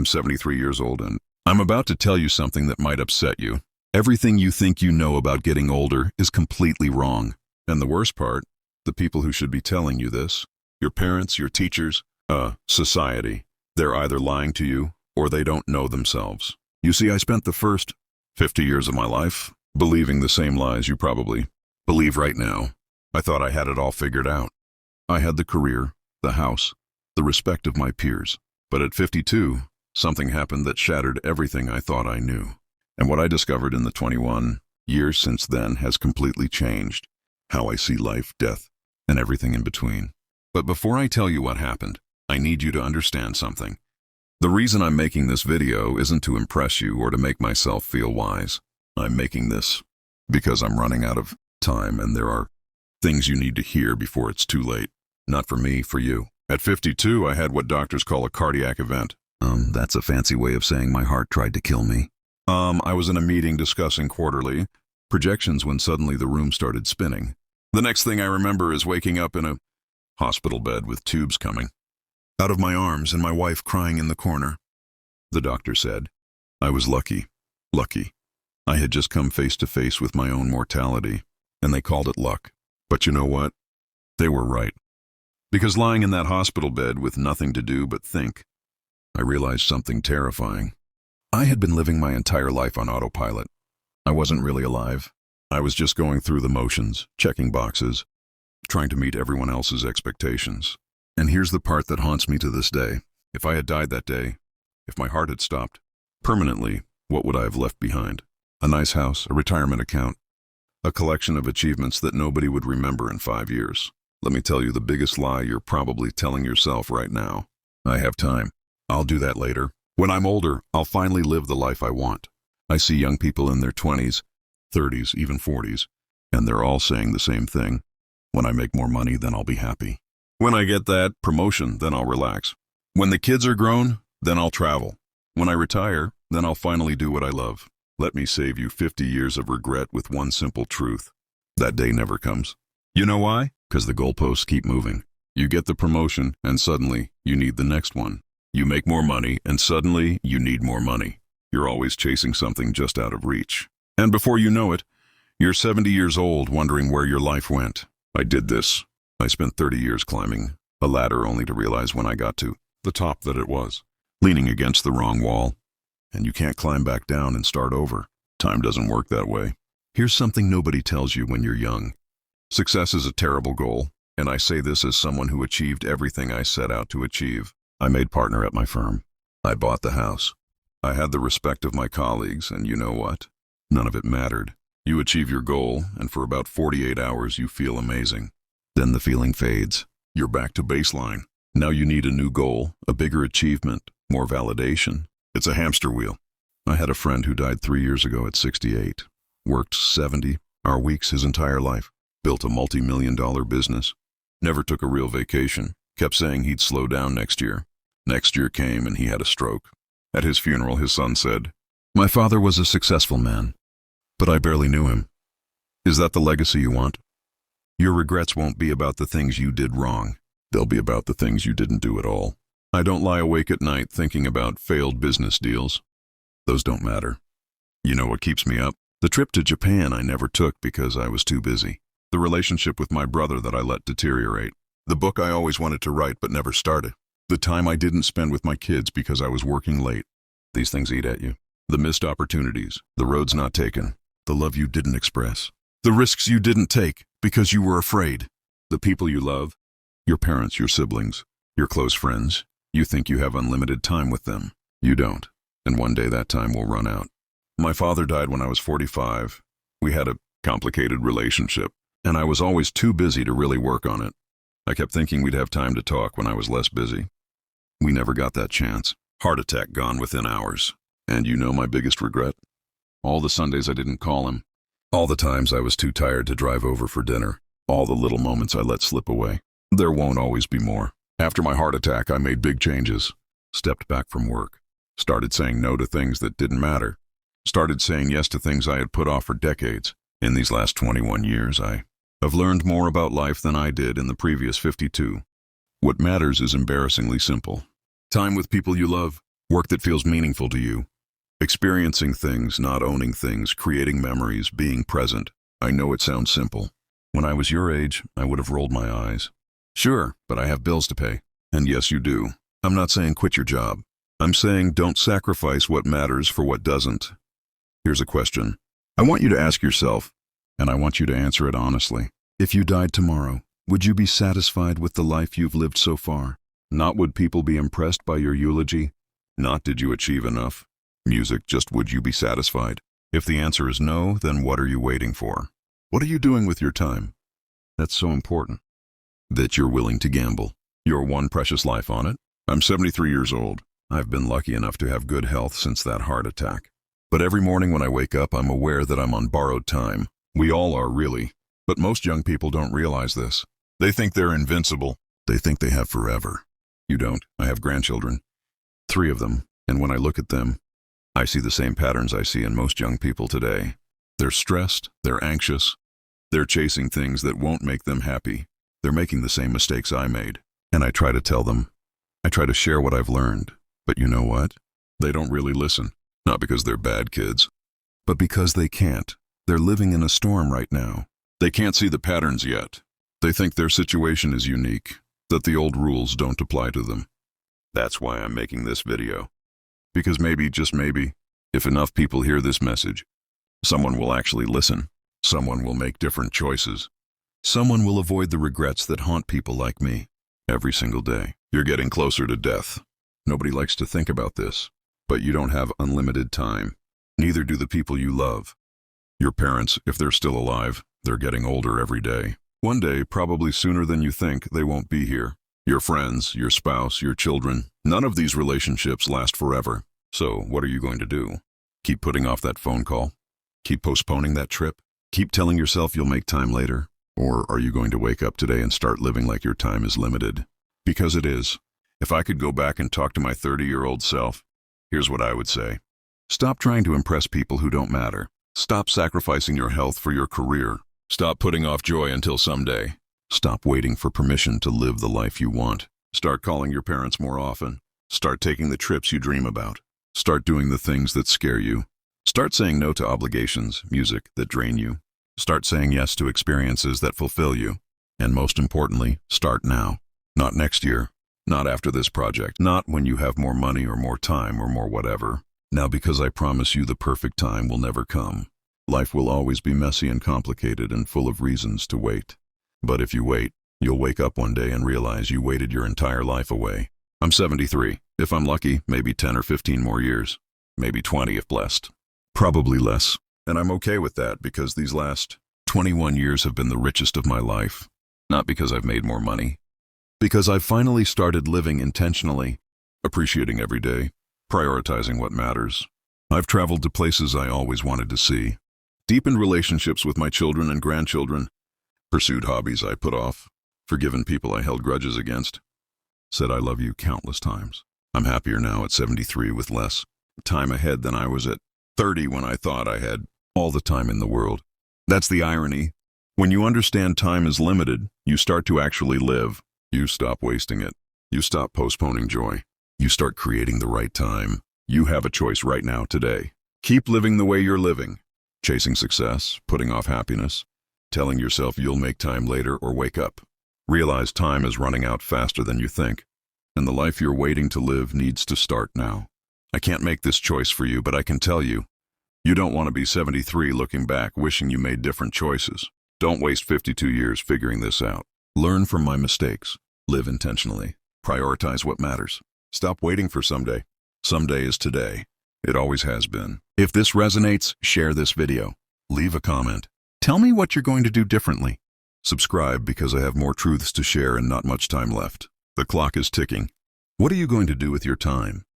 I'm 73 years old and I'm about to tell you something that might upset you. Everything you think you know about getting older is completely wrong. And the worst part, the people who should be telling you this, your parents, your teachers, society, they're either lying to you or they don't know themselves. You see, I spent the first 50 years of my life believing the same lies you probably believe right now. I thought I had it all figured out. I had the career, the house, the respect of my peers. But at 52, something happened that shattered everything I thought I knew. And what I discovered in the 21 years since then has completely changed how I see life, death, and everything in between. But before I tell you what happened, I need you to understand something. The reason I'm making this video isn't to impress you or to make myself feel wise. I'm making this because I'm running out of time and there are things you need to hear before it's too late. Not for me, for you. At 52, I had what doctors call a cardiac event. That's a fancy way of saying my heart tried to kill me. I was in a meeting discussing quarterly projections when suddenly the room started spinning. The next thing I remember is waking up in a hospital bed with tubes coming out of my arms and my wife crying in the corner. The doctor said, I was lucky. I had just come face to face with my own mortality, and they called it luck. But you know what? They were right. Because lying in that hospital bed with nothing to do but think, I realized something terrifying. I had been living my entire life on autopilot. I wasn't really alive. I was just going through the motions, checking boxes, trying to meet everyone else's expectations. And here's the part that haunts me to this day. If I had died that day, if my heart had stopped, permanently, what would I have left behind? A nice house, a retirement account, a collection of achievements that nobody would remember in 5 years. Let me tell you the biggest lie you're probably telling yourself right now. I have time. I'll do that later. When I'm older, I'll finally live the life I want. I see young people in their 20s, 30s, even 40s, and they're all saying the same thing. When I make more money, then I'll be happy. When I get that promotion, then I'll relax. When the kids are grown, then I'll travel. When I retire, then I'll finally do what I love. Let me save you 50 years of regret with one simple truth. That day never comes. You know why? Because the goalposts keep moving. You get the promotion, and suddenly, you need the next one. You make more money, and suddenly, you need more money. You're always chasing something just out of reach. And before you know it, you're 70 years old wondering where your life went. I did this. I spent 30 years climbing a ladder only to realize when I got to the top that it was leaning against the wrong wall. And you can't climb back down and start over. Time doesn't work that way. Here's something nobody tells you when you're young. Success is a terrible goal, and I say this as someone who achieved everything I set out to achieve. I made partner at my firm. I bought the house. I had the respect of my colleagues, and you know what? None of it mattered. You achieve your goal, and for about 48 hours you feel amazing. Then the feeling fades. You're back to baseline. Now you need a new goal, a bigger achievement, more validation. It's a hamster wheel. I had a friend who died 3 years ago at 68. Worked 70-hour weeks his entire life. Built a multi-million-dollar business. Never took a real vacation. Kept saying he'd slow down next year. Next year came and he had a stroke. At his funeral, his son said, "My father was a successful man, but I barely knew him." Is that the legacy you want? Your regrets won't be about the things you did wrong. They'll be about the things you didn't do at all. I don't lie awake at night thinking about failed business deals. Those don't matter. You know what keeps me up? The trip to Japan I never took because I was too busy. The relationship with my brother that I let deteriorate. The book I always wanted to write but never started. The time I didn't spend with my kids because I was working late. These things eat at you. The missed opportunities, the roads not taken, the love you didn't express, the risks you didn't take because you were afraid. The people you love, your parents, your siblings, your close friends, you think you have unlimited time with them. You don't, and one day that time will run out. My father died when I was 45. We had a complicated relationship, and I was always too busy to really work on it. I kept thinking we'd have time to talk when I was less busy. We never got that chance. Heart attack gone within hours. And you know my biggest regret? All the Sundays I didn't call him. All the times I was too tired to drive over for dinner. All the little moments I let slip away. There won't always be more. After my heart attack, I made big changes. Stepped back from work. Started saying no to things that didn't matter. Started saying yes to things I had put off for decades. In these last 21 years, I have learned more about life than I did in the previous 52. What matters is embarrassingly simple. Time with people you love, Work that feels meaningful to you. Experiencing things, not owning things, creating memories, being present. I know it sounds simple. When I was your age, I would have rolled my eyes. Sure, but I have bills to pay. And yes, you do. I'm not saying quit your job. I'm saying don't sacrifice what matters for what doesn't. Here's a question. I want you to ask yourself, and I want you to answer it honestly. If you died tomorrow, would you be satisfied with the life you've lived so far? Not would people be impressed by your eulogy? Not did you achieve enough? Music, just would you be satisfied? If the answer is no, then what are you waiting for? What are you doing with your time? That's so important. That you're willing to gamble your one precious life on it. I'm 73 years old. I've been lucky enough to have good health since that heart attack. But every morning when I wake up, I'm aware that I'm on borrowed time. We all are, really. But most young people don't realize this. They think they're invincible. They think they have forever. You don't. I have grandchildren. 3 of them. And when I look at them, I see the same patterns I see in most young people today. They're stressed. They're anxious. They're chasing things that won't make them happy. They're making the same mistakes I made. And I try to tell them. I try to share what I've learned. But you know what? They don't really listen. Not because they're bad kids, but because they can't. They're living in a storm right now. They can't see the patterns yet. They think their situation is unique, that the old rules don't apply to them. That's why I'm making this video. Because maybe, just maybe, if enough people hear this message, someone will actually listen. Someone will make different choices. Someone will avoid the regrets that haunt people like me every single day. You're getting closer to death. Nobody likes to think about this. But you don't have unlimited time. Neither do the people you love. Your parents, if they're still alive, they're getting older every day. One day, probably sooner than you think, they won't be here. Your friends, your spouse, your children, none of these relationships last forever. So what are you going to do? Keep putting off that phone call? Keep postponing that trip? Keep telling yourself you'll make time later? Or are you going to wake up today and start living like your time is limited? Because it is. If I could go back and talk to my 30-year-old self, here's what I would say. Stop trying to impress people who don't matter. Stop sacrificing your health for your career. Stop putting off joy until someday. Stop waiting for permission to live the life you want. Start calling your parents more often. Start taking the trips you dream about. Start doing the things that scare you. Start saying no to obligations, music that drain you. Start saying yes to experiences that fulfill you. And most importantly, start now. Not next year. Not after this project, not when you have more money or more time or more whatever. Now, because I promise you the perfect time will never come. Life will always be messy and complicated and full of reasons to wait. But if you wait, you'll wake up one day and realize you waited your entire life away. I'm 73. If I'm lucky, maybe 10 or 15 more years. Maybe 20 if blessed. Probably less. And I'm okay with that because these last 21 years have been the richest of my life. Not because I've made more money. Because I've finally started living intentionally, appreciating every day, prioritizing what matters. I've traveled to places I always wanted to see, deepened relationships with my children and grandchildren, pursued hobbies I put off, forgiven people I held grudges against, said I love you countless times. I'm happier now at 73 with less time ahead than I was at 30 when I thought I had all the time in the world. That's the irony. When you understand time is limited, you start to actually live. You stop wasting it. You stop postponing joy. You start creating the right time. You have a choice right now, today. Keep living the way you're living. Chasing success, putting off happiness, telling yourself you'll make time later or wake up. Realize time is running out faster than you think, and the life you're waiting to live needs to start now. I can't make this choice for you, but I can tell you, you don't want to be 73 looking back wishing you made different choices. Don't waste 52 years figuring this out. Learn from my mistakes. Live intentionally. Prioritize what matters. Stop waiting for someday. Someday is today. It always has been. If this resonates, share this video. Leave a comment. Tell me what you're going to do differently. Subscribe because I have more truths to share and not much time left. The clock is ticking. What are you going to do with your time?